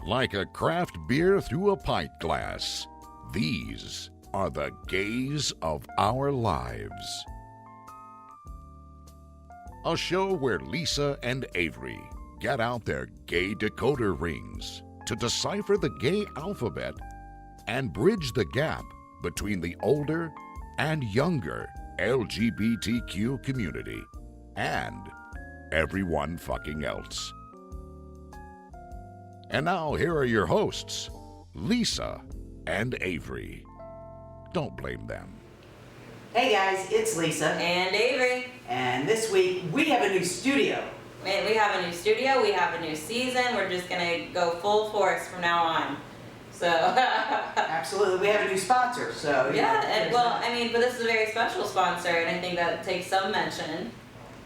like a craft beer through a pint glass. These are the gays of our lives. A show where Lisa and Avery get out their gay decoder rings to decipher the gay alphabet and bridge the gap between the older and younger LGBTQ community and everyone fucking else. And now here are your hosts, Lisa and Avery. Don't blame them. Hey guys, it's Lisa. And Avery. And this week we have a new studio. Man, we have a new studio, we have a new season, we're just gonna go full force from now on. So Absolutely, we have a new sponsor, so yeah, but this is a very special sponsor, and I think that takes some mention.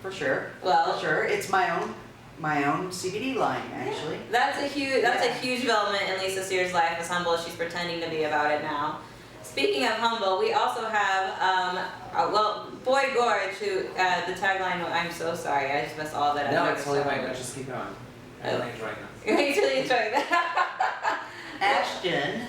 For sure. Well, for sure. It's my own CBD line, actually. Yeah, that's a huge development in Lisa Sears' life, as humble as she's pretending to be about it now. Speaking of humble, we also have Boy Gorge, who the tagline. I'm so sorry, I just missed all that. No, it's totally fine. Just keep going. I really enjoying this. You're really enjoying that. Ashton.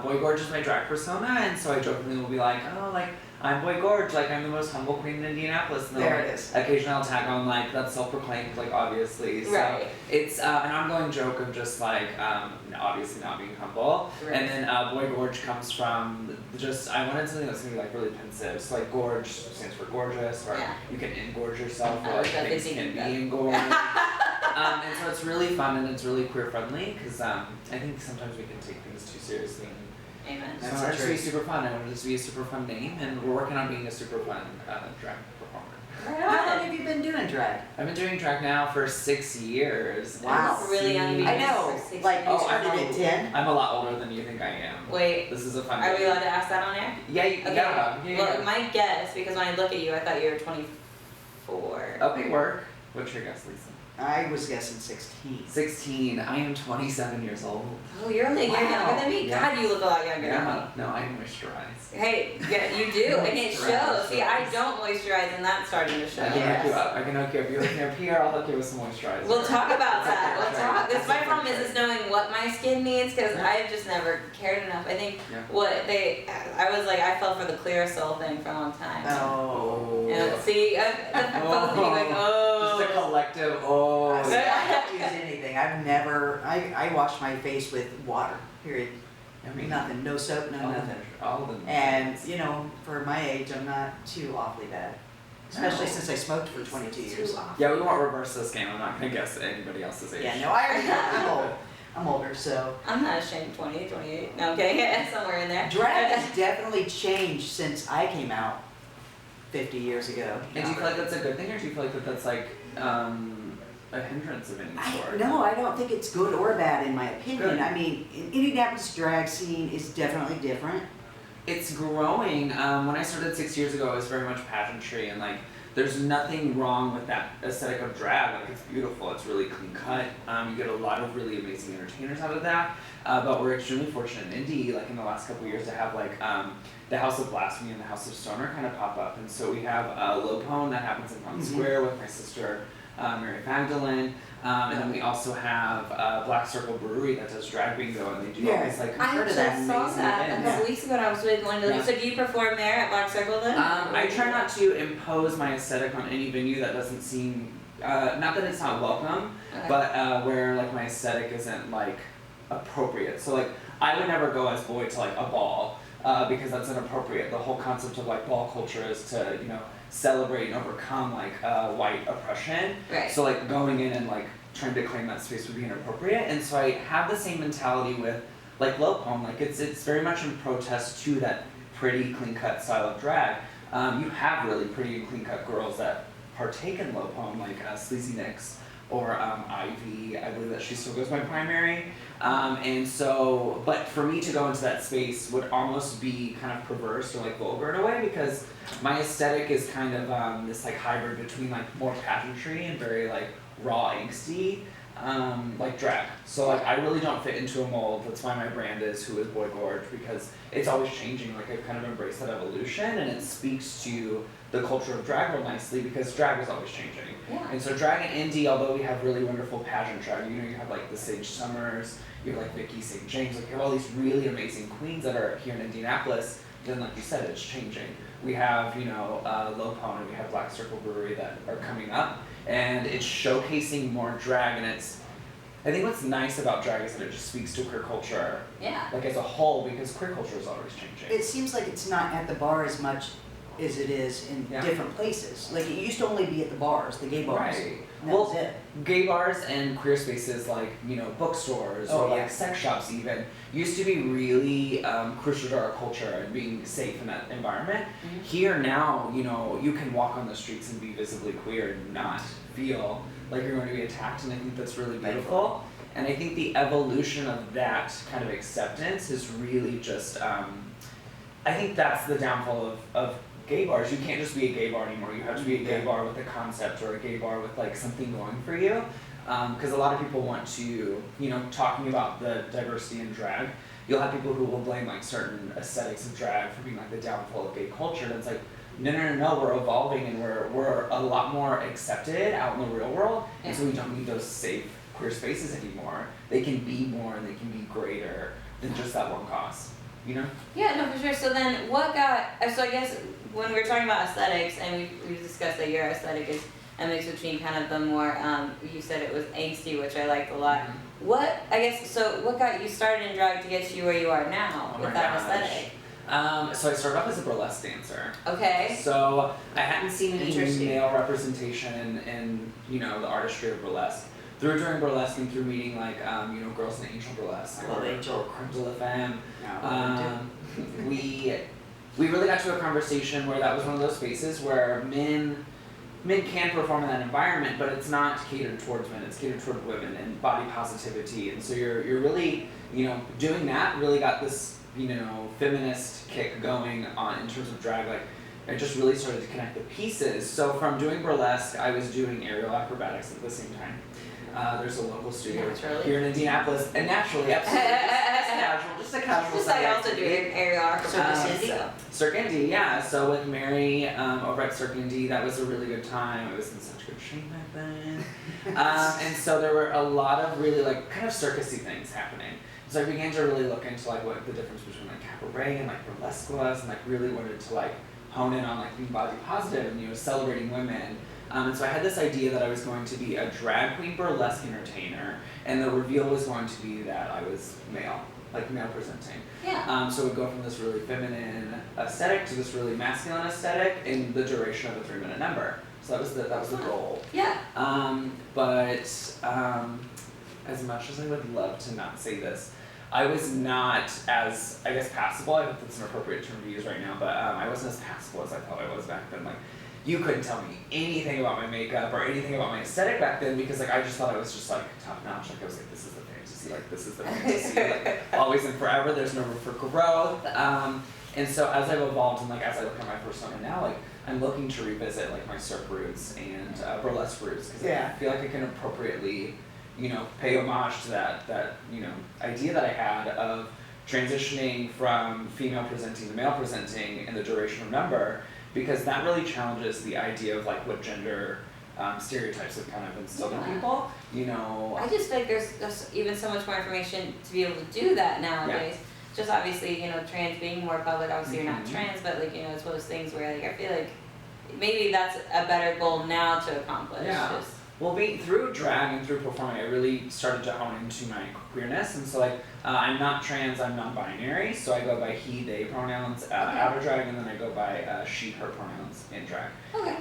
Boy Gorge is my drag persona, and so I jokingly will be like, oh, like, I'm Boy Gorge, like, I'm the most humble queen in Indianapolis. And there it is. Occasionally I'll tag on, like, that's self-proclaimed, like, obviously. So right. It's an ongoing joke of just, like, obviously not being humble. Right. And then Boy Gorge comes from just, I wanted something that's going to be, like, really pensive. So, like, Gorge stands for gorgeous, or you can engorge yourself, or, like, things can be engorged. And so it's really fun, and it's really queer-friendly, because I think sometimes we can take things too seriously. Amen. So I wanted it to be super fun. I wanted it to be a super fun name, and we're working on being a super fun drag performer. Right How on. long have you been doing drag? I've been doing drag now for 6 years. Wow. That's really young to be I doing know. for 6 Like, years. you started at 10? I'm a lot older than you think I am. Wait, This is a fun are we game. allowed to ask that on air? Yeah, Okay. yeah. Well, my guess, because when I look at you, I thought you were 24. Okay, work. What's your guess, Lisa? I was guessing 16. 16. I am 27 years old. Oh, you're younger than me. Yeah. God, you look a lot younger than me. No, I moisturize. Hey, yeah, you do, and it shows. See, I don't moisturize, and that's starting to show. I can hook you up. I can hook you up. If you're looking up here, I'll hook you with some moisturizer. We'll talk about that. We'll Okay. talk. This my problem is knowing what my skin needs, because I've just never cared enough. I think I was like, I fell for the Clearasil thing for a long time. Oh. And see, both of you like, oh. Just a collective, oh. I don't use anything. I wash my face with water, period. I mean, Nothing, no soap, no nothing. All of them. And, for my age, I'm not too awfully bad. Especially No. since I smoked for 22 years. Yeah, we won't reverse this game. I'm not going to guess anybody else's age. Yeah, no, I already know. I'm old. I'm older, so. I'm not ashamed. 20, 28. No, I'm kidding. Somewhere in there. Drag has definitely changed since I came out 50 years ago. And do you feel like that's a good thing, or do you feel like that's like a hindrance of any sort? No, I don't think it's good or bad in my opinion. Good. I mean, Indianapolis drag scene is definitely different. It's growing. When I started 6 years ago, it was very much pageantry, and like, there's nothing wrong with that aesthetic of drag. Like, it's beautiful. It's really clean cut. You get a lot of really amazing entertainers out of that. But we're extremely fortunate in Indy, like in the last couple of years, to have like the House of Blasphemy and the House of Stoner kind of pop up. And so we have Lopone that happens in Pond Square with my sister Mary Magdalene. And then we also have Black Circle Brewery that does drag bingo, and they do all these like I heard of just that saw amazing that a events. couple weeks ago when I was with Linda. Yeah. So do you perform there at Black Circle then? I try not to impose my aesthetic on any venue that doesn't seem, not that it's not welcome, Okay. but where like my aesthetic isn't like appropriate. So like, I would never go as Boy to like a ball, because that's inappropriate. The whole concept of like ball culture is to, celebrate and overcome like white oppression. Right. So like going in and like trying to claim that space would be inappropriate. And so I have the same mentality with like Lopone. Like it's very much in protest to that pretty clean cut style of drag. You have really pretty and clean cut girls that partake in Lopone, like Sleazy Nicks or Ivy. I believe that she still goes by primary. And so, but for me to go into that space would almost be kind of perverse or like vulgar in a way, because my aesthetic is kind of this like hybrid between like more pageantry and very like raw angsty, like drag. So like I really don't fit into a mold. That's why my brand is Who is Boy Gorge, because it's always changing. Like I've kind of embraced that evolution, and it speaks to the culture of drag real nicely because drag is always changing. Yeah. And so drag and indie, although we have really wonderful pageant drag, you know, you have like the Sage Summers, you have like Vicky St. James, like you have all these really amazing queens that are here in Indianapolis. Then, like you said, it's changing. We have, you know, Low Pond and we have Black Circle Brewery that are coming up, and it's showcasing more drag. And it's, I think what's nice about drag is that it just speaks to queer culture, like as a whole, because queer culture is always changing. It seems like it's not at the bar as much as it is in different places. Like it used to only be at the bars, the gay bars. Right. And that was it. Gay bars and queer spaces like, you know, bookstores or like sex shops even used to be really crucial to our culture and being safe in that environment. Mm-hmm. Here now, you know, you can walk on the streets and be visibly queer and not feel like you're going to be attacked, and I think that's really beautiful. And I think the evolution of that kind of acceptance is really just, I think that's the downfall of gay bars. You can't just be a gay bar anymore. You have to be a gay bar with a concept or a gay bar with like something going for you. Because a lot of people want to, you know, talking about the diversity in drag, you'll have people who will blame like certain aesthetics of drag for being like the downfall of gay culture. And it's like, no, we're evolving and we're a lot more accepted out in the real world. And so we don't need those safe queer spaces anymore. They can be more and they can be greater than just that one cause. You know? Yeah, no, for sure. So then what got, so I guess when we're talking about aesthetics, and we've discussed that your aesthetic is a mix between kind of the more, you said it was angsty, which I liked a lot. Mm-hmm. What got you started in drag to get you where you are now with that aesthetic? So I started off as a burlesque dancer. Okay. So I hadn't seen any male representation in you know, the artistry of burlesque. During burlesque and through meeting like, you know, Girls in Angel Burlesque or Creme de la Femme, we really got to a conversation where that was one of those spaces where men can perform in that environment, but it's not catered towards men, it's catered toward women and body positivity. And so you're really, you know, doing that really got this, you know, feminist kick going on in terms of drag. Like, I just really started to connect the pieces. So from doing burlesque, I was doing aerial acrobatics at the same time. There's a local studio here in Indianapolis, and naturally, absolutely, just a casual. Just like also doing aerial acrobatics. Cirque Indy, yeah. So with Mary over at Cirque Indy, that was a really good time. I was in such good shape back then, and so there were a lot of really like kind of circusy things happening. So I began to really look into like what the difference between like cabaret and like burlesque was, and like really wanted to like hone in on like being body positive and, you know, celebrating women. And so I had this idea that I was going to be a drag queen burlesque entertainer, and the reveal was going to be that I was male, like male presenting. Yeah. So it would go from this really feminine aesthetic to this really masculine aesthetic in the duration of a 3-minute number. So that was the goal. Yeah. But as much as I would love to not say this, I was not as, I guess, passable. I hope that's an appropriate term to use right now, but I wasn't as passable as I thought I was back then. Like, you couldn't tell me anything about my makeup or anything about my aesthetic back then because like I just thought I was just like top notch. Like I was like, this is the fantasy, like this is the fantasy, like always and forever. There's no room for growth. And so as I've evolved and like as I look at my persona now, like I'm looking to revisit like my Cirque roots and burlesque roots because I feel like I can appropriately, you know, pay homage to that you know idea that I had of transitioning from female presenting to male presenting in the duration of number. Because that really challenges the idea of like what gender stereotypes have kind of instilled in people, you know. I just feel like there's even so much more information to be able to do that nowadays. Yeah. Just obviously, you know, trans being more public, obviously you're not trans, but like, you know, it's one of those things where like I feel like maybe that's a better goal now to accomplish. Yeah. Well, through drag and through performing, I really started to hone into my queerness, and so like I'm not trans, I'm non-binary, so I go by he, they pronouns out of drag, and then I go by she, her pronouns in drag. Okay.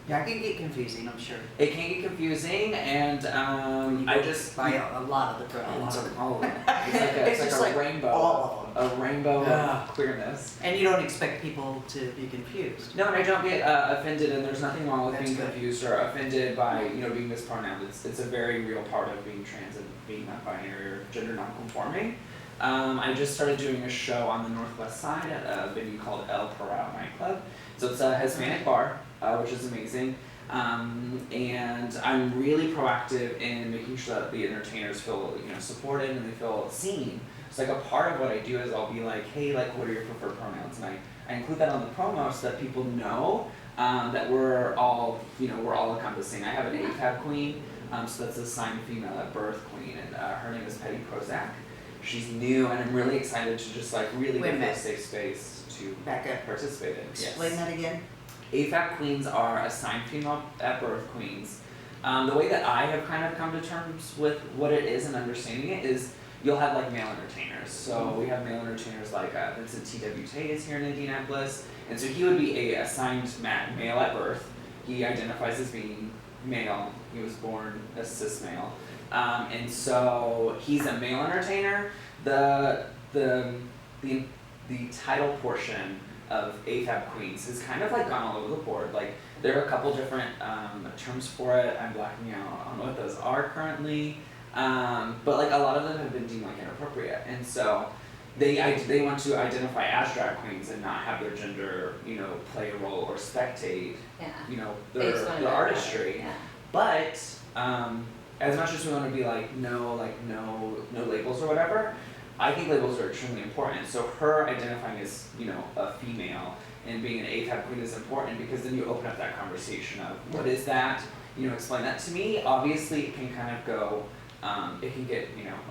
Yeah, it can get confusing, I'm sure. It can get confusing, and I just by a lot of the pronouns. All of them. It's like, like a rainbow. All of them. A rainbow of queerness. And you don't expect people to be confused. No, and I don't get offended, and there's nothing wrong with being confused or offended by, you know, being mispronounced. It's a very real part of being trans and being non-binary or gender non-conforming. I just started doing a show on the northwest side at a venue called El Parao nightclub. So it's a Hispanic bar, which is amazing. And I'm really proactive in making sure that the entertainers feel, you know, supported and they feel seen. So like a part of what I do is I'll be like, hey, like what are your preferred pronouns? And I include that on the promo so that people know that we're all encompassing. I have an AFAB queen, so that's assigned female at birth queen, and her name is Petty Prozac. She's new, and I'm really excited to just like really give her a safe space to participate in. Explain that again. AFAB queens are assigned female at birth queens. The way that I have kind of come to terms with what it is and understanding it is you'll have like male entertainers. So we have male entertainers like Vincent T.W. Tate is here in Indianapolis, and so he would be a assigned male at birth. He identifies as being male. He was born a cis male, and so he's a male entertainer. The title portion of AFAB Queens has kind of like gone all over the board. Like there are a couple different terms for it. I'm blacking out on what those are currently, but like a lot of them have been deemed like inappropriate, and so they want to identify as drag queens and not have their gender, play a role or spectate, their artistry. Yeah. But as much as we want to be like no labels or whatever, I think labels are extremely important. So her identifying as, a female and being an AFAB queen is important because then you open up that conversation of what is that? Explain that to me. Obviously it can kind of go, it can get,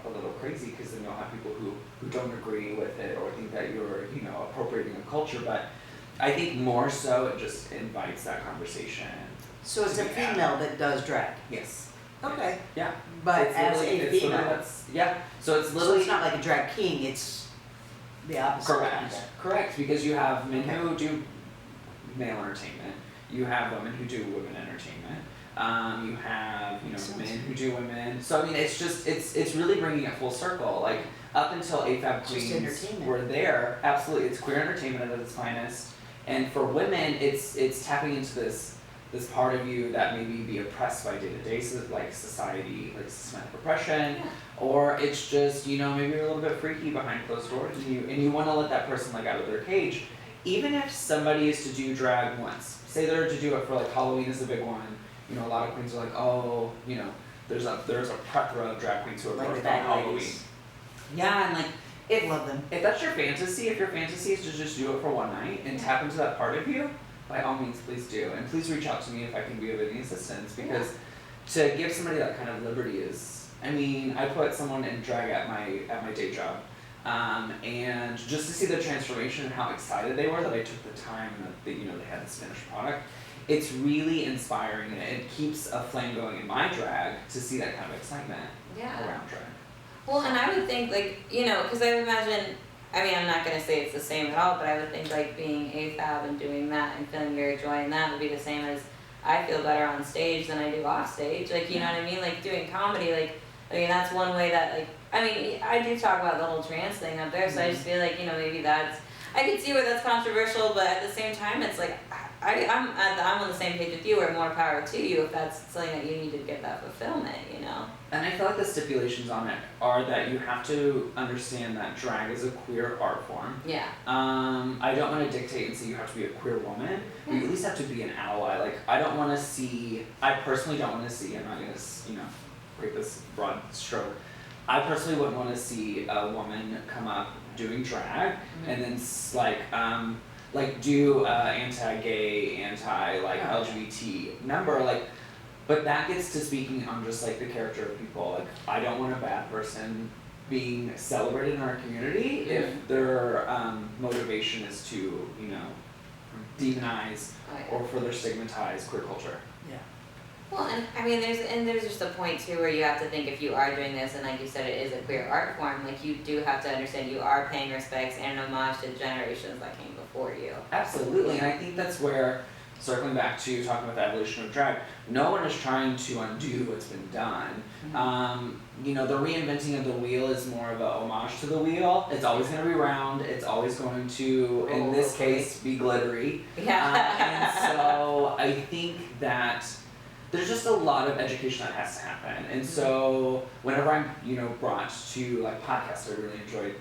a little crazy because then you'll have people who don't agree with it or think that you're, appropriating a culture. But I think more so it just invites that conversation. So it's a female that does drag. Yes. Okay. Yeah. But It's as literally- a it's literally female. So it's So literally it's not like a drag king, it's the opposite. Correct, because you have men who do male entertainment, you have women who do women entertainment, you have men who do women. So I mean, it's really bringing it full circle. Like up until AFAB queens were there, absolutely, it's queer entertainment at its finest. And for women, it's tapping into this part of you that maybe be oppressed by day-to-day like society, like systematic oppression, or it's just, maybe you're a little bit freaky behind closed doors and you want to let that person like out of their cage. Even if somebody is to do drag once, say they're to do it for like Halloween is a big one, a lot of queens are like, oh, there's a plethora of drag queens who are Like birthed the on bad Halloween. ladies. Yeah, and like, Love them. if that's your fantasy, if your fantasy is to just do it for one night and tap into that part of you, by all means, please do. And please reach out to me if I can be of any assistance, because to give somebody that kind of liberty is, I put someone in drag at my day job, and just to see the transformation and how excited they were that I took the time and that they had this finished product, it's really inspiring, and it keeps a flame going in my drag to see that kind of excitement around drag. Well, and I would think because I would imagine, I'm not going to say it's the same at all, but I would think like being AFAB and doing that and feeling very joy in that would be the same as I feel better on stage than I do off stage. Like, you know what I mean? Like doing comedy, that's one way that I do talk about the whole trans thing up there, so I just feel like, maybe that's, I can see where that's controversial, but at the same time, it's like, I'm on the same page with you, or more power to you if that's something that you need to get that fulfillment, And I feel like the stipulations on it are that you have to understand that drag is a queer art form. Yeah. I don't want to dictate and say you have to be a queer woman, but you at least have to be an ally. Like, I personally don't want to see, I'm not going to, break this broad stroke. I personally wouldn't want to see a woman come up doing drag and then do anti-gay, LGBT number, but that gets to speaking on just the character of people. I don't want a bad person being celebrated in our community if their motivation is to, demonize or further stigmatize queer culture. Yeah. Well, and there's just a point too where you have to think if you are doing this, and like you said, it is a queer art form. You do have to understand you are paying respects and an homage to generations that came before you. Absolutely, and I think that's where, circling back to talking about the evolution of drag, no one is trying to undo what's been done. The reinventing of the wheel is more of a homage to the wheel. It's always going to be round. It's always going to, in this case, be glittery. Yeah. And so I think that there's just a lot of education that has to happen. And so whenever I'm, brought to podcasts, I really enjoy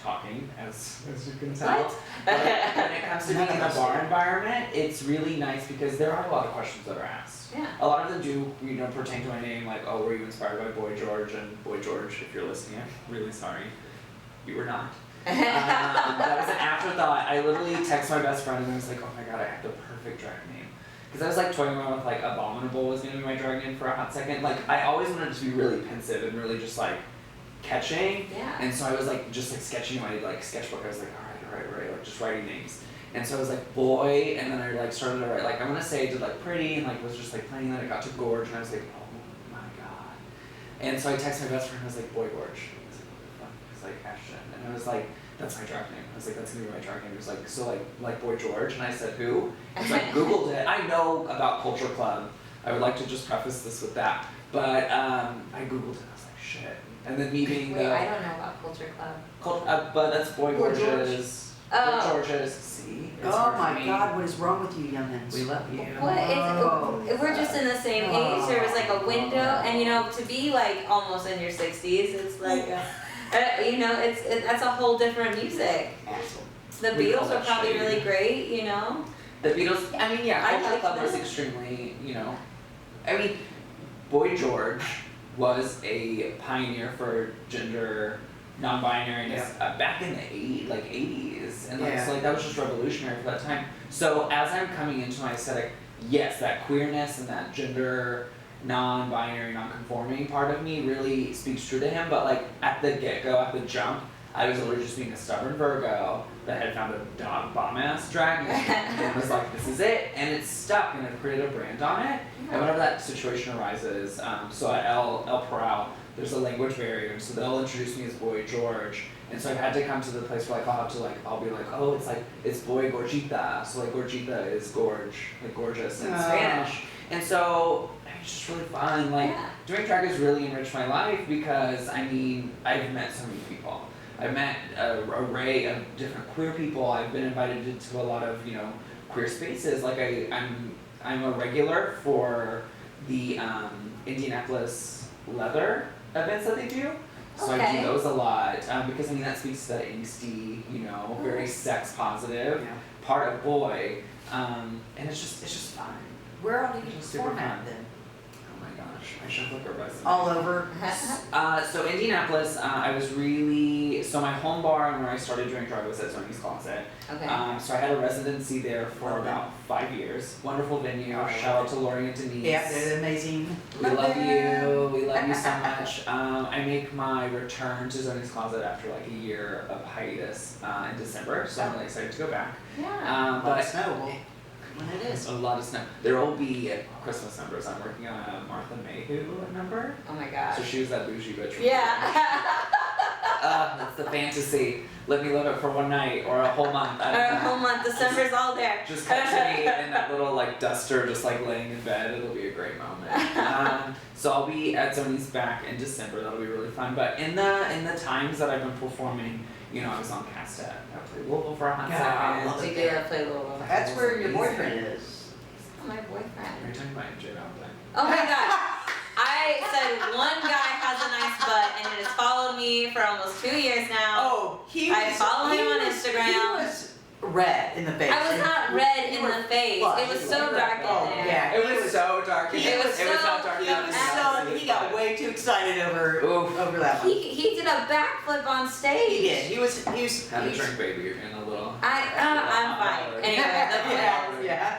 talking, as you can tell. But when it comes to being in a bar environment, it's really nice because there are a lot of questions that are asked. Yeah. A lot of them do, pertain to my name, were you inspired by Boy Gorge? And Boy Gorge, if you're listening, I'm really sorry. You were not. That was an afterthought. I literally texted my best friend and I was like, oh my god, I have the perfect drag name. Because I was like toying around with like Abominable was gonna be my drag name for a hot second. Like I always wanted it to be really pensive and really just like catching. Yeah. And so I was like just like sketching my like sketchbook. I was like, alright, like just writing names. And so I was like boy, and then I like started to write like I'm gonna say I did like pretty and like was just like playing that. I got to Gorge and I was like, oh my god. And so I texted my best friend and I was like, Boy Gorge. I was like, what the fuck? It was like Ashton. And I was like, that's my drag name. I was like, that's gonna be my drag name. He was like, so like Boy Gorge? And I said, who? And so I Googled it. I know about Culture Club. I would like to just preface this with that. But I Googled it and I was like, shit. And then me being Wait, I don't know about Culture Club. but that's Boy Boy Gorge's. Oh. Boy Gorge's. See? It's Oh hard for my me. God, what is wrong with you youngins? We love you. What Oh. is, we're just in the same age, there was like a window, and you know, to be like almost in your 60s, it's like, you know, that's a whole different music. The We call Beatles were that probably shade. really great, you know? The Beatles, I mean, yeah, I Culture like Club was them. extremely, you know, I mean, Boy George was a pioneer for gender non-binariness back in the 80s, and like, Yeah. so like that was just revolutionary for that time. So as I'm coming into my aesthetic, yes, that queerness and that gender non-binary, non-conforming part of me really speaks true to him, but like at the get-go, at the jump, I was literally just being a stubborn Virgo that had found a bomb-ass drag name and was like, this is it, and it's stuck, and I've created a brand on it, and whenever that situation arises, so at El Paral, there's a language barrier, so they'll introduce me as Boy George, and so I've had to come to the place where like I'll be like, oh, it's Boy Gorgita, so like Gorgita is gorge, like gorgeous in Spanish, and so it's just really fun, like doing drag has really enriched my life because I mean, I've met so many people. I've met an array of different queer people. I've been invited to a lot of, you know, queer spaces. Like I'm a regular for the Indianapolis leather events that they do. So I Okay. do those a lot because I mean that speaks to that angsty, you know, very sex positive part of boy, and it's just fun. Where all do you It's super format fun. then? Oh my gosh, I should look at resume. All over? So Indianapolis, so my home bar and where I started doing drag was at Sony's Closet. Okay. So I had a residency there for about 5 years. Wonderful venue. Shout out to Lori and Denise. Yeah, they're amazing. We love you. We love you so much. I make my return to Sony's Closet after like a year of hiatus in December, so I'm really excited to go back. Yeah. But But snow when it is. a lot of snow. There will be Christmas numbers. I'm working on a Martha Mayhew number. Oh my gosh. So she was that bougie bitch. from Yeah. That's the fantasy. Let me live it for one night or a whole month. I don't Our know. whole month, December's all there. Just cut to me in that little like duster, just like laying in bed. It'll be a great moment. So I'll be at Sony's back in December. That'll be really fun. But in the times that I've been performing, you know, I was on cast at Louisville for a hot God, I love second. We did play Louisville. That's where your boyfriend is. Oh, my Are boyfriend. you talking about Jade Jolie? Oh my god. I said one guy has a nice butt and it has followed me for almost 2 years now. Oh, he was. I follow him on Instagram. He was red in the face. I was not red in the face. flushed. It was so dark in Oh, there. yeah. It was so dark. It was not so- dark He enough. was to not so. see He it, got but- way too excited over that one. He did a backflip on stage. He did. He was. Had a drink baby in a little. I'm fine. Anyway,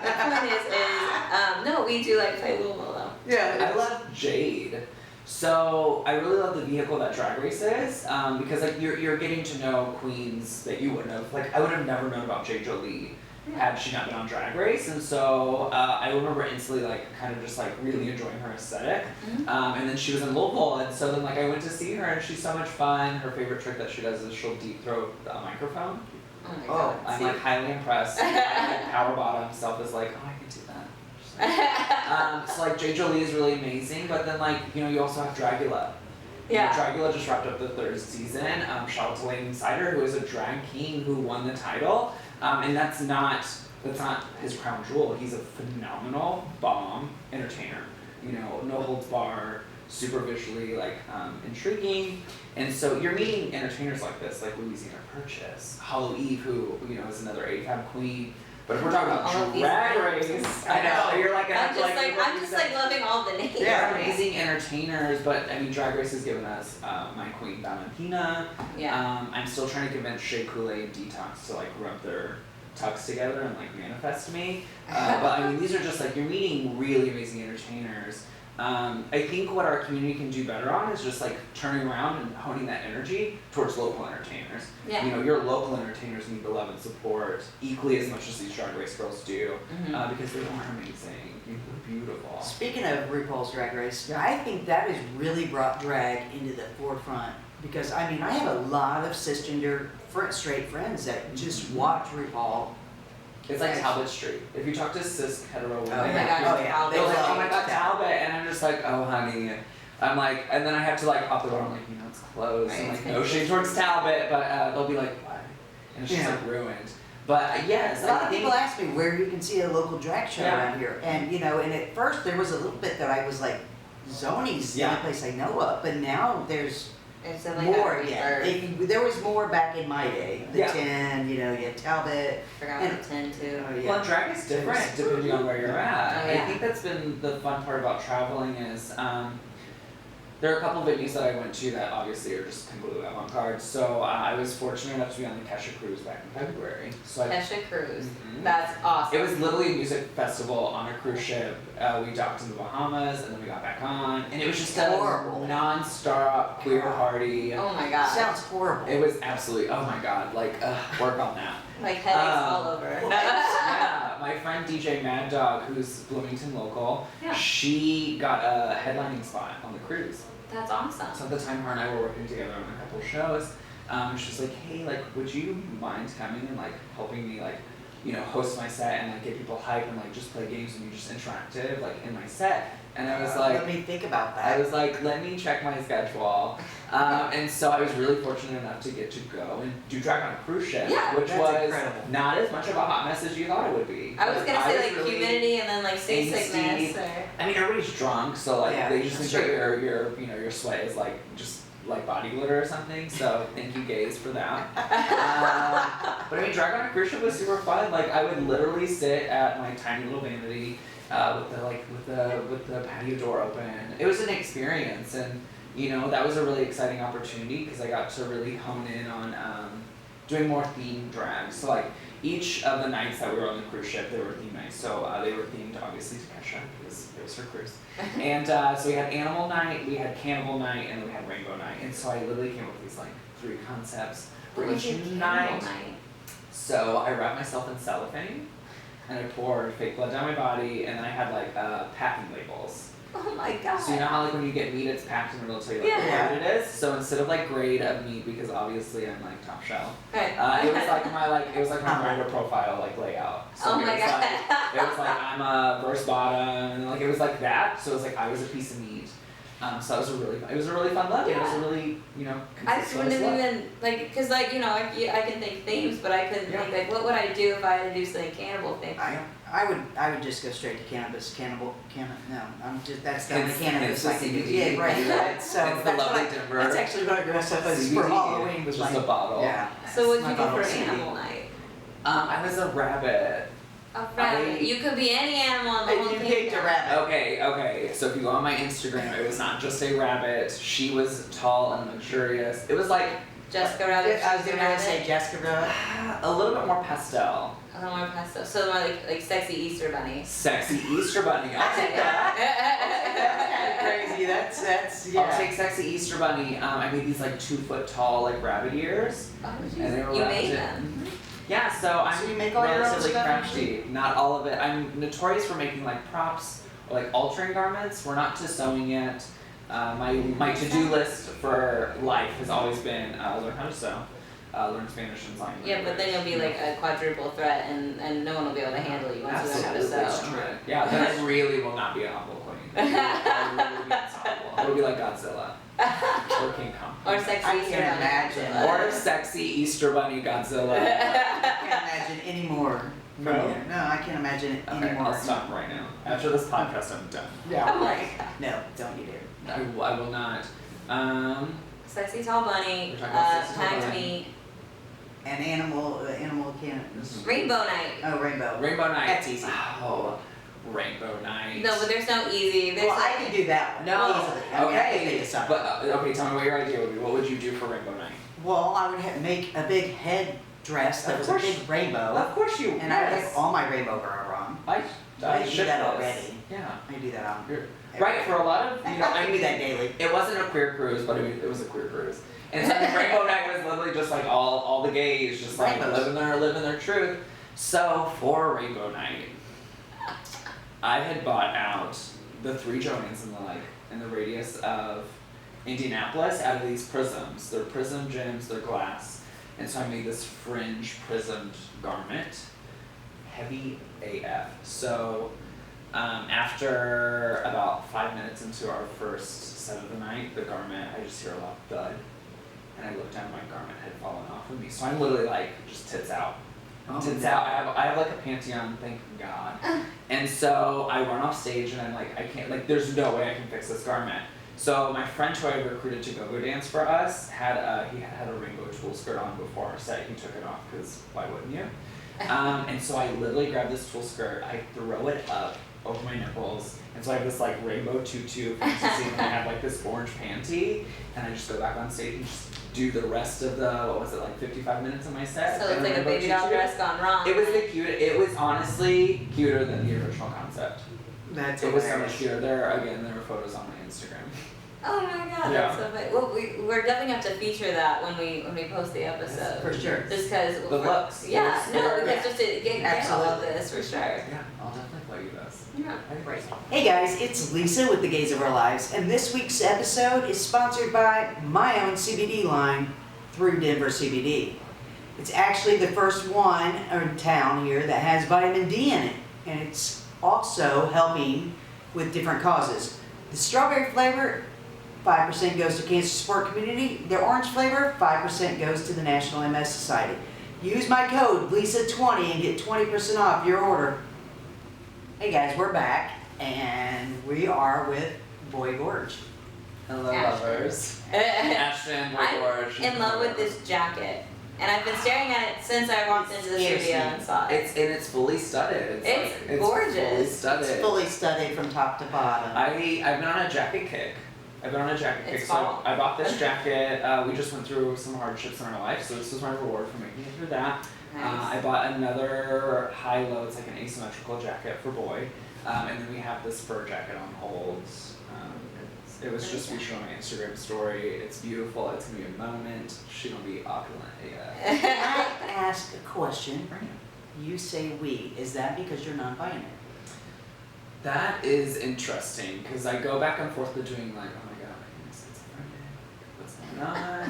the point is, no, we do like play Louisville though. Yeah. I love Jade. So I really love the vehicle that Drag Race is, because like you're getting to know queens that you wouldn't have. Like I would have never known about Jade Jolie had she not been on Drag Race, and so I remember instantly like kind of just like really enjoying her aesthetic. And then she was in Louisville, and so then like I went to see her, and she's so much fun. Her favorite trick that she does is she'll deep throat a microphone. Oh my Oh. god. I'm like highly impressed. Like, power bottom self is like, oh, I can do that. Just like- so like Jade Jolie is really amazing, but then like you know you also have Dragula. You know, Yeah. Dragula just wrapped up the 3rd season. Shout out to Layton Sider, who is a drag king who won the title, and that's not his crown jewel. He's a phenomenal bomb entertainer. You know, no holds bar, super visually like intriguing. And so you're meeting entertainers like this, like Louisiana Purchase, Hollow Eve, who you know is another AFAB queen. But if we're talking All about of these Drag names. Race, I know, you're like, I'm just like loving all the names. they're amazing entertainers, but I mean, Drag Race has given us my queen Valentina. Yeah. I'm still trying to convince Shea Coulee and Detox to like rub their tucks together and like manifest me. But I mean, these are just like, you're meeting really amazing entertainers. I think what our community can do better on is just like turning around and honing that energy towards local entertainers. Yeah. You know, your local entertainers need the love and support equally as much as these Drag Race girls do, because they are amazing, beautiful. Speaking of RuPaul's Drag Race, I think that has really brought drag into the forefront because I mean I have a lot of cisgender straight friends that just watch RuPaul. It's like Talbot Street. If you talk to cis hetero women, Oh my God, Talbot. they're like, oh my love God, Talbot, and I'm just like, oh honey. I'm like, and then I have to like up the door. I'm like, you know, it's closed. I'm like, no shade towards Talbot, but they'll be like, why? And it's just like ruined. But yes, A lot of people ask me where you can see a local drag show Yeah. around here, and you know, and at first there was a little bit that I was like, Zony's the only place I know of, but now there's It's like more. a Yeah, reserve. there was more back in my day. The Yeah. 10, you know, you had Talbot. Forgot And- about 10 too. Oh, yeah. Well, drag is different depending on where you're at. Oh, yeah. I think that's been the fun part about traveling is there are a couple of venues that I went to that obviously are just completely avant-garde. So I was fortunate enough to be on the Kesha cruise back in February. So I, Kesha Cruise. Mhm. That's awesome. It was literally a music festival on a cruise ship. We docked in the Bahamas and then we got back on, and it was just a Horrible. non-stop queer party. Oh my God. Sounds horrible. It was absolutely, oh my God, like work on that. Like headaches all over. Yeah, my friend DJ Mad Dog, who's Bloomington local, Yeah. she got a headlining spot on the cruise. That's awesome. So at the time, her and I were working together on a couple of shows. She's like, hey, like, would you mind coming and like helping me like, you know, host my set and like get people hype and like just play games and be just interactive like in my set? And I was like, let me think about that. I was like, let me check my schedule. And so I was really fortunate enough to get to go and do drag on a cruise ship, Yeah, which that's was incredible. not as much of a hot mess as you thought it would be. I was gonna say like really- humidity and then like seasickness angsty. or. I mean, everybody's drunk, so like Yeah, they just think sure. that your you know your sweat is like just like body glitter or something. So thank you gays for that. But I mean, drag on a cruise ship was super fun. Like I would literally sit at my tiny little vanity with the patio door open. It was an experience, and you know that was a really exciting opportunity because I got to really hone in on doing more themed drag. So like each of the nights that we were on the cruise ship, they were theme nights. So they were themed obviously to Kesha because it was her cruise. And so we had Animal Night, we had Cannibal Night, and then we had Rainbow Night. And so I literally came up with these like 3 concepts for What each was your night. candle night? So I wrapped myself in cellophane, and I poured fake blood down my body, and then I had like packing labels. Oh my God. So you know how like when you get meat, it's packed and it'll tell you like Yeah. what it is. So instead of like grade of meat, because obviously I'm like top shelf, Right. it was like my Grindr profile like layout. So Oh it my was God. like, it was like I'm a verse bottom, and like it was like that. So it was like I was a piece of meat. So it was a really fun look. Yeah. It was a really I just wouldn't look. have even like, cause like I can think themes, but I couldn't think like what would I do if I had to do something cannibal thing. I would just go straight to cannabis. No, I'm just that's the only It's cannabis the I can do. CBD. Yeah, right. So It's the that's lovely what Denver that's actually what I dressed up as CBD, for Halloween was just my a bottle. Yeah. So what'd my you do bottle for of CBD. animal night? I was a rabbit. A rabbit. You could be any animal in the whole You kingdom. picked a rabbit. Okay. So if you go on my Instagram, it was not just a rabbit. She was tall and luxurious. It was like Jessica Rabbit. I was Susan gonna say Rabbit. Jessica Rabbit. a little bit more pastel. A little more pastel. So more like sexy Easter bunny. Sexy Easter bunny. I'll take that. That's crazy. That's yeah. I'll take sexy Easter bunny. I made these like 2 foot tall like rabbit ears. Oh, And they were you wrapped made in- them. Yeah, so I'm So you make all your own relatively stuff? crafty. Not all of it. I'm notorious for making like props or like altering garments. We're not to sewing yet. My to-do list for life has always been learn how to sew, learn Spanish and sign language. Yeah, but then you'll be like a quadruple threat, and no one will be able to handle you once you learn how to Absolutely, sew. it's true. Yeah, then I really will not be a humble queen. I will be unstoppable. It'll be like Godzilla or King Kong. Or sexy I Easter can't bunny. imagine. Or sexy Easter bunny Godzilla. I can't imagine any more. from No? you. No, I can't imagine it Okay, anymore. I'll stop right now. After this podcast, I'm done. Oh Yeah. my God. No, don't you dare. I will not. Sexy tall bunny, We're talking about sexy tall packed bunny. meat. And animal can. Rainbow night. Oh, rainbow. Rainbow night. That's easy. Oh, rainbow night. No, but there's no easy. There's Well, I can do that one. No. Easily. I mean, I can think of something. But okay, tell me what your idea would be. What would you do for rainbow night? Well, I would make a big head dress that Of was course. a big rainbow, Of course you. and I would have all my rainbow garb on. I I do ship that this. already. Yeah. I do that on. You're- Right, for a lot of, you know, I do that daily. it wasn't a queer cruise, but it was a queer cruise. And so the rainbow night was literally just like all the gays just like Rainbows. living their truth. So for rainbow night, I had bought out the 3 Joannes in the radius of Indianapolis out of these prisms. They're prism gems, they're glass. And so I made this fringe prismed garment, heavy AF. So after about 5 minutes into our first set of the night, the garment, I just hear a loud thud, and I look down, my garment had fallen off of me. So I'm literally like, just tits out. Oh, Tits no. out. I have like a panty on, thank God. And so I run off stage and I'm like, I can't, like, there's no way I can fix this garment. So my friend who I recruited to go dance for us he had a rainbow tulle skirt on before our set. He took it off because why wouldn't you? And so I literally grab this tulle skirt, I throw it up over my nipples, and so I have this like rainbow tutu fantasy, and I have like this orange panty, and I just go back on stage and just do the rest of the, what was it, like 55 minutes of my set. So it's in like a rainbow baby doll tutu. dress gone wrong. It was the cute. It was honestly cuter than the original concept. That's It was so hilarious. much cuter. There are photos on my Instagram. Oh my god, Yeah. that's so funny. Well, we're definitely have to feature that when we post the episode. For sure. Just because The looks. Yeah, The looks no, were- because just to get all of Absolutely. this for sure. Yeah, I'll definitely play you this. Yeah. Great. Hey guys, it's Lisa with the Gays of Our Lives, and this week's episode is sponsored by my own CBD line through Denver CBD. It's actually the first one in town here that has vitamin D in it, and it's also helping with different causes. The strawberry flavor, 5% goes to Cancer Support Community. The orange flavor, 5% goes to the National MS Society. Use my code LISA20 and get 20% off your order. Hey guys, we're back, and we are with Boy Gorge. Hello, Ashton. lovers. Ashton, Boy Gorge. I'm in love with this jacket, and I've been staring at it since I walked into the Scares studio me. and saw it. It's fully studded. It's gorgeous. Fully studded. It's fully studded from top to bottom. I've been on a jacket kick. It's So fall. I bought this jacket. We just went through some hardships in our life, so this was my reward for making it through that. Nice. I bought another high-low, it's like an asymmetrical jacket for Boy. And then we have this fur jacket on hold. It was just featured on my Instagram story. It's beautiful. It's gonna be a moment. She's gonna be opulent. Yeah. Can I ask a question? You say we. Is that because you're non-binary? That is interesting because I go back and forth between like, oh my god, it's Friday. What's going on?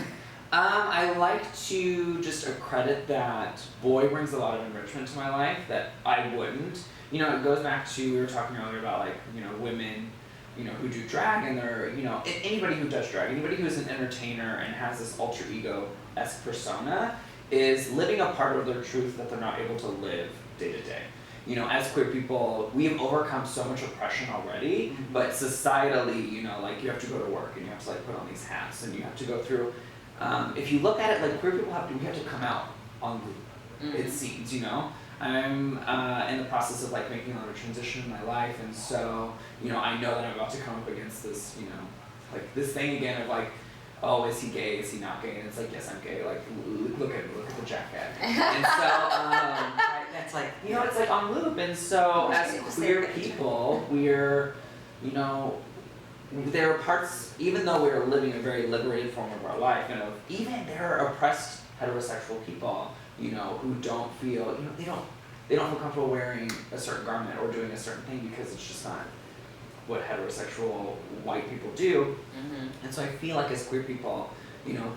I like to just accredit that Boy brings a lot of enrichment to my life that I wouldn't. You know, it goes back to, we were talking earlier about like, you know, women, you know, who do drag and they're, you know, anybody who does drag, anybody who is an entertainer and has this alter ego-esque persona is living a part of their truth that they're not able to live day to day. You know, as queer people, we've overcome so much oppression already, but societally, you know, like you have to go to work and you have to like put on these hats and you have to go through, if you look at it, like queer people we have to come out on group, it seems, you know. I'm in the process of like making another transition in my life, and so, you know, I know that I'm about to come up against this, you know, like this thing again of like, oh, is he gay, is he not gay, and it's like, yes, I'm gay, like, look at the jacket, and so, Right, that's like, you know, it's like on loop, and so I as wish I could queer say that. people, we're, you know, there are parts, even though we're living a very liberated form of our life, you know, even there are oppressed heterosexual people, you know, who don't feel, you know, they don't feel comfortable wearing a certain garment or doing a certain thing because it's just not what heterosexual white people do. And so I feel like as queer people, you know,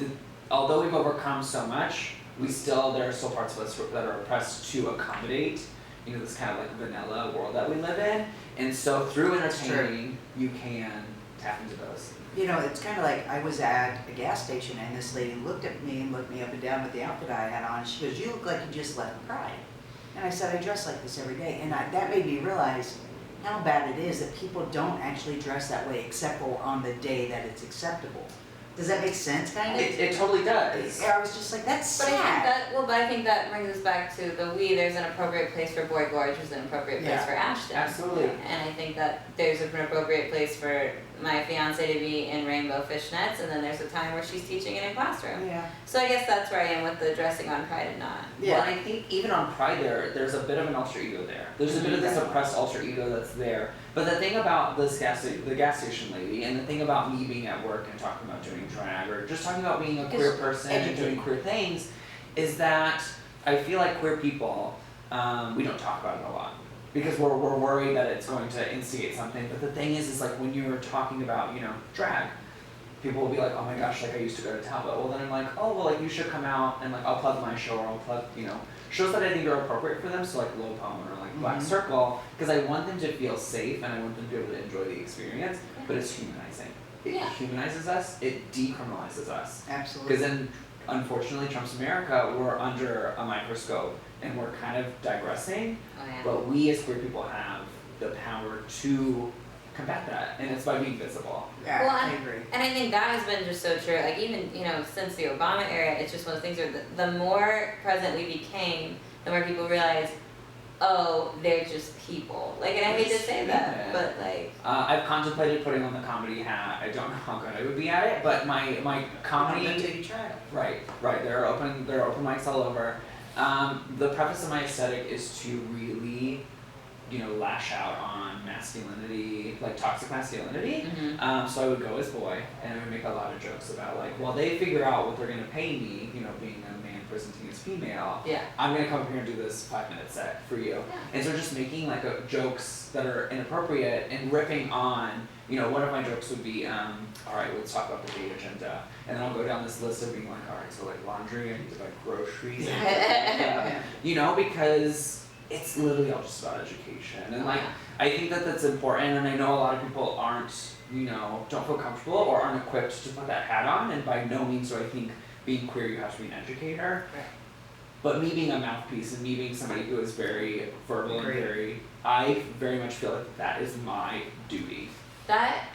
although we've overcome so much, there are still parts of us that are oppressed to accommodate, you know, this kind of like vanilla world that we live in. And so through entertaining, you can tap into those. you know, it's kind of like I was at a gas station and this lady looked at me and looked me up and down with the outfit I had on. She goes, "You look like you just left Pride." And I said, "I dress like this every day." And that made me realize how bad it is that people don't actually dress that way except for on the day that it's acceptable. Does that make sense, kind of? It totally does. I was just like, that's But I think sad. that, but I think that brings us back to the there's an appropriate place for Boy Gorge, there's an appropriate place Yeah. for Ashton. Absolutely. And I think that there's an appropriate place for my fiance to be in rainbow fishnets, and then there's a time where she's teaching in a classroom. Yeah. So I guess that's where I am with the dressing on Pride and not. Yeah. Well, and I think even on Pride there's a bit of an alter ego there. There's a bit of this oppressed alter ego that's there. But the thing about the gas station lady, and the thing about me being at work and talking about doing drag, or just talking about being a queer person and doing queer things, is that I feel like queer people, we don't talk about it a lot. Because we're worried that it's going to instigate something. But the thing is like when you're talking about, drag, people will be like, oh my gosh, like I used to go to Talbot. Well then I'm like, oh well, like you should come out and like I'll plug my show, or I'll plug, shows that I think are appropriate for them. So like Low Poem or like Black Circle, because I want them to feel safe and I want them to be able to enjoy the experience. But it's humanizing. It humanizes us. It decriminalizes us. Absolutely. Because then, unfortunately, Trump's America, we're under a microscope and we're kind of digressing. Oh yeah. But we as queer people have the power to combat that, and it's by being visible. Yeah, Well, I agree. And I think that has been just so true. Like even, since the Obama era, it's just one of those things where the more present we became, the more people realize, oh, they're just people. Like, and I hate to say that, but like. I've contemplated putting on the comedy hat. I don't know how good I would be at it, but my comedy. Until you try it. Right. There are open mics all over. The preface of my aesthetic is to really, lash out on masculinity, like toxic masculinity. So I would go as boy, and I would make a lot of jokes about like, while they figure out what they're gonna pay me, being a man presenting as female, I'm gonna come up here and do this 5-minute set for you. And so just making like jokes that are inappropriate and ripping on, one of my jokes would be, all right, let's talk about the date agenda. And then I'll go down this list of being like, all right, so like laundry, I need to buy groceries, because it's literally all just about education. And like, I think that that's important, and I know a lot of people aren't, don't feel comfortable or aren't equipped to put that hat on, and by no means do I think being queer you have to be an educator. Right. But me being a mouthpiece and me being somebody who is very verbal and I very much feel like that is my duty.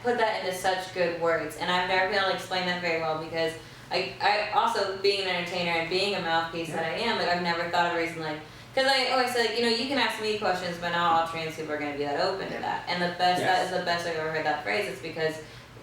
Put that into such good words, and I've never been able to explain that very well because I also being an entertainer and being a mouthpiece that I am, like I've never thought of a reason like, because I always say like, you can ask me questions, but not all trans people are going to be that open to that. And that is the best I've ever heard that phrase. It's because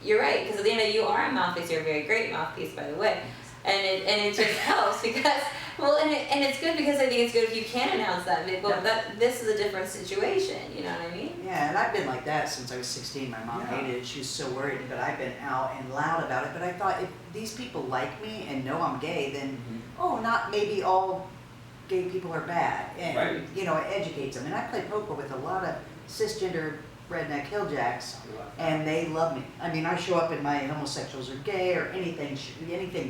you're right, because at the end of the day, you are a mouthpiece. You're a very great mouthpiece, by the way, and it just helps because. Well, and it's good because I think it's good if you can announce that, but this is a different situation, you know what I mean? Yeah, and I've been like that since I was 16. My mom hated it. She was so worried, but I've been out and loud about it. But I thought if these people like me and know I'm gay, then, not maybe all gay people are bad. And, it educates them. And I play poker with a lot of cisgender redneck hilljacks, and they love me. I mean, I show up in my homosexuals are gay or anything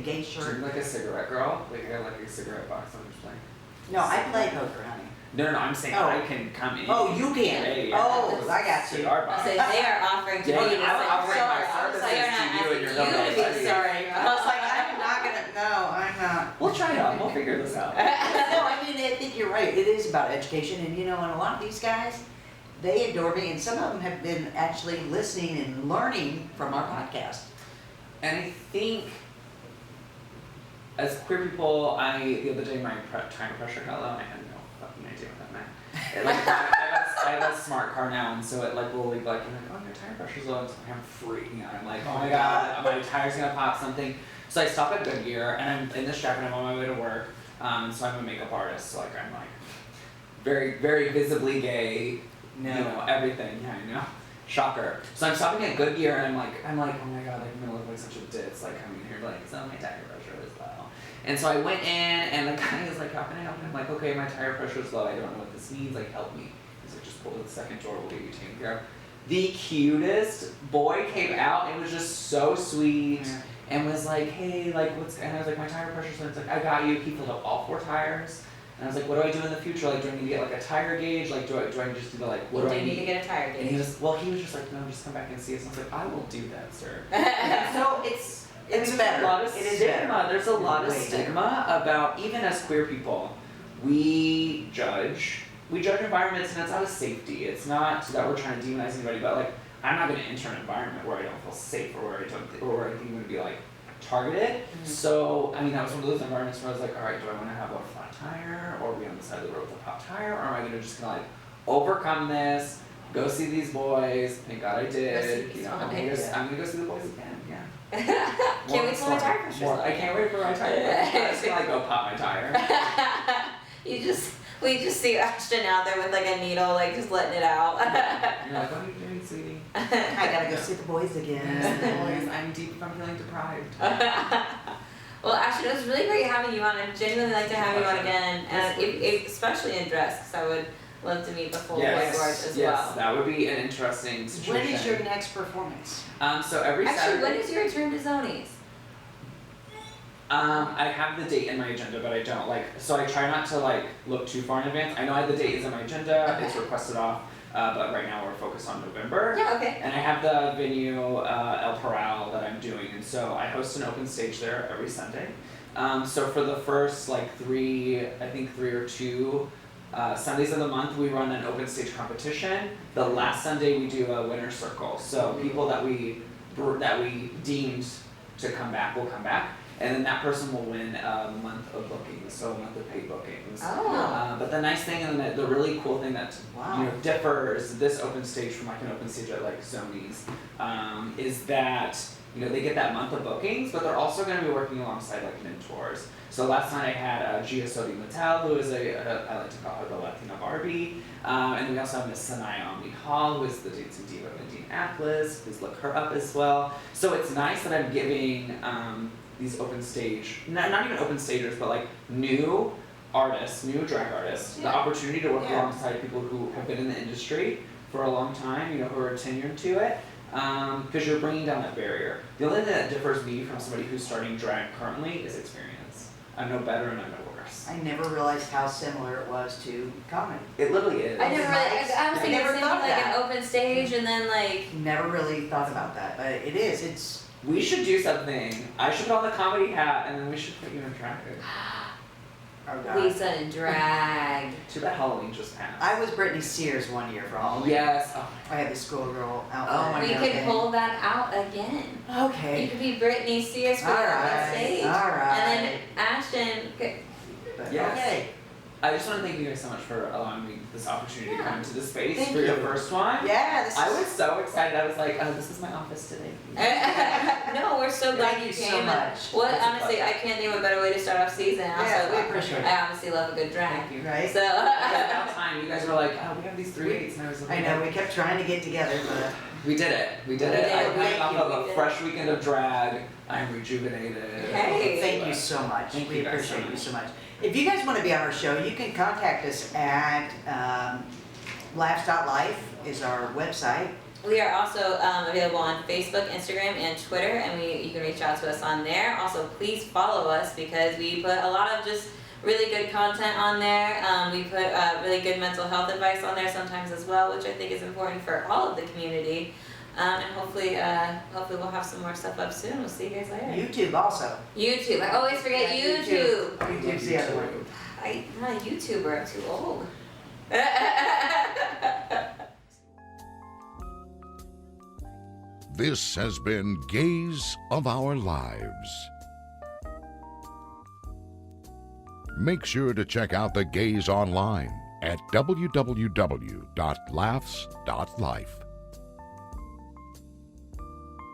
gay shirt. So you're like a cigarette girl? Like you got like a cigarette box on your plane? No, I play poker, honey. No, I'm saying I can come in. Oh, you can. Oh, I got you. Cigar box. So they are offering to Yeah, me to I'm say, offering my sorry. services They are to not you and your asking you to be company. sorry. I was like, I'm not gonna. No, I'm not. We'll try it out. We'll figure this out. No, I mean, I think you're right. It is about education, and and a lot of these guys, they adore me, and some of them have been actually listening and learning from our podcast. And I think, as queer people, the other day my tire pressure got low, and I had no fucking idea what that meant. I have a smart car now, and so it will be like, oh, your tire pressure's low, and so I'm freaking out. I'm like, oh my god, my tire's gonna pop something. So I stop at Goodyear, and I'm in this jacket, I'm on my way to work, so I'm a makeup artist, so like I'm like very, very visibly gay. Everything. Yeah, I know. Shocker. So I'm stopping at Goodyear and I'm like, oh my god, I'm gonna look like such a ditz, like coming here, like, so my tire pressure is low. And so I went in and the guy is like, how can I help you? I'm like, okay, my tire pressure is low, I don't know what this means, like, help me. He's like, just pull to the second door, we'll get you taken care of. The cutest boy came out, it was just so sweet, and was like, hey, like, and I was like, my tire pressure's low. It's like, I got you. He filled up all 4 tires. And I was like, what do I do in the future? Like, do I need to get like a tire gauge? Like, do I just need to like, what do I need? to get a tire gauge? And he was just like, no, just come back and see us. And I was like, I will do that, sir. So it's better. A lot of it is stigma. better. There's a lot of Way stigma about, even as queer people, we judge environments, and it's out of safety. It's not that we're trying to demonize anybody, but like, I'm not going to enter an environment where I don't feel safe or where I think I'm going to be like targeted. So, I mean, that was one of those environments where I was like, all right, do I want to have a flat tire or be on the side of the road with a pop tire, or am I gonna just like overcome this, go see these boys? Thank God I did. You know, I'm gonna go see the boys again. Yeah. Can't wait till my tire pressure. I can't wait for my tire. I'm just gonna go pop my tire. We just see Ashton out there with like a needle, like just letting it out. You're like, what are you doing, sweetie? I gotta go see the boys again. Boys, I'm deep. I'm feeling deprived. Well, Ashton, it was really great having you on. I'd genuinely like to have you on again, especially in dress, because I would love to meet the full Boy Gorge as well. That would be an interesting situation. When is your next performance? So every Saturday. When is your return to Zonies? I have the date in my agenda, but I don't so I try not to look too far in advance. I know the date is in my agenda, Okay. It's requested off, but right now we're focused on November. Yeah, okay. And I have the venue, El Parral, that I'm doing, and so I host an open stage there every Sunday. So for the first three or two Sundays of the month, we run an open stage competition. The last Sunday we do a winner circle. So people that we deemed to come back will come back. And then that person will win a month of bookings, so a month of paid bookings. Oh. But the nice thing and the really cool thing that Wow. differs this open stage from an open stage at Zonies is that they get that month of bookings, but they're also going to be working alongside mentors. So last night I had Gia Sodi Mattel, who is I like to call her the Latina Barbie, and we also have Miss Sanaya Omni Hall, who is the dancing diva of Indianapolis. Please look her up as well. So it's nice that I'm giving these open stage, not even open stagers, but new artists, new drag artists, the opportunity to work alongside people who have been in the industry for a long time, who are tenured to it, because you're bringing down that barrier. The only thing that differs me from somebody who's starting drag currently is experience. I'm no better and I'm no worse. I never realized how similar it was to comedy. It literally is. I was thinking never the same thought thing, that. an open stage and then Never really thought about that, but it is. It's. We should do something. I should put on the comedy hat and then we should put you in drag. Oh God. Lisa in drag. Too bad Halloween just passed. I was Britney Spears one year for Halloween. Yes. Oh. I had the schoolgirl outfit. Oh my We God. could pull that out again. You Okay. could be Britney Spears for All your own right. stage. All right. And then Ashton could, But Yes. Okay. I just want to thank you guys so much for allowing me this opportunity to come into the space Thank for your you. first one. Yeah. This is. I was so excited. I was like, this is my office today. no, we're so glad Thank you you came. so and much. What It's a honestly, pleasure. I can't think of a better way to start off season. Yeah, Also, we appreciate it. I obviously love a good drag. Thank you. Right. So About time. You guys were like, we have these 3 dates, and I was like, I know we kept trying to get together, but We did it. We did We it. did I'm it. coming Thank off you. of We a did fresh weekend of drag. I'm rejuvenated. Hey. thank you so much. Thank We you guys so appreciate you much. so much. If you guys want to be on our show, you can contact us at laughs.life is our website. we are also available on Facebook, Instagram, and Twitter, and you can reach out to us on there. Also, please follow us because we put a lot of just really good content on there. We put really good mental health advice on there sometimes as well, which I think is important for all of the community. And hopefully we'll have some more stuff up soon. We'll see you guys later. YouTube also. YouTube. I always forget Yeah, YouTube. YouTube's the other one. I'm not a YouTuber. I'm too old. This has been Gaze of Our Lives. Make sure to check out the Gaze online at www.laughs.life.